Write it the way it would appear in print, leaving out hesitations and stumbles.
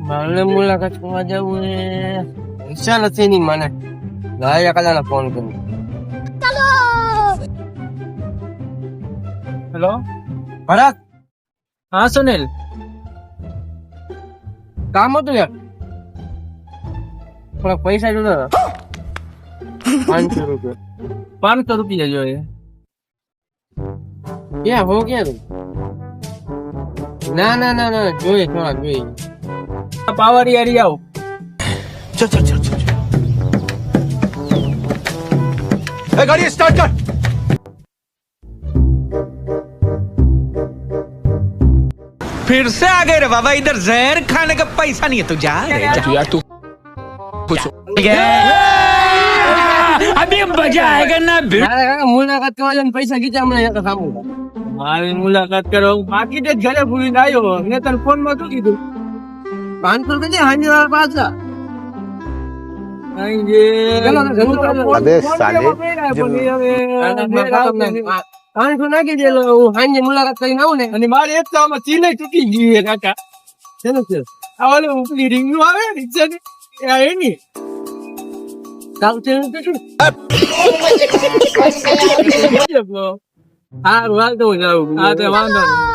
મારે મુલાકાત કરવા જવું એ ઈચ્છા નથી ની મને. ગાય કલાને ફોન કરું. હેલો, ભરત, હા સુનિલ. કામ હતું યાર. થોડા પૈસા જોતા હતા. 500 રૂપિયા. 500 રૂપિયા જોઈએ. ક્યાં હો ક્યાં તું? ના ના ના ના જોઈએ થોડા જોઈએ. પાવરિયારી આવ. गाड़ी स्टार्ट कर। फिर से आ गए रे बाबा, इधर जहर खाने का पैसा नहीं है तू जा रे जा। यार तू कुछ अभी मजा आएगा ना। તારે કાકા મુલાકાત કરવા જઈને પૈસા ગીચા હમણાં એક સાંભળો. મારી મુલાકાત કરો. બાકી તે ઘરે ભૂલીને આવ્યો. મેં તને ફોન માં શું કીધું? 500 રૂપિયા હાંજે વાળા પાછા. अबे साले, 500 નાખી દેલો. હું હાંજે મુલાકાત કરીને આવું ને. અને મારે એક તો આમાં ચીલે તૂટી ગઈ છે કાકા. શેનું છે? આ ઓલું ઉપલી ring નું આવે રિક્ષાની, એ આ એની. સારું છે એનું તો શું? હારું, હાલ તો હું જાઉં. હા તે વાંધો નહીં.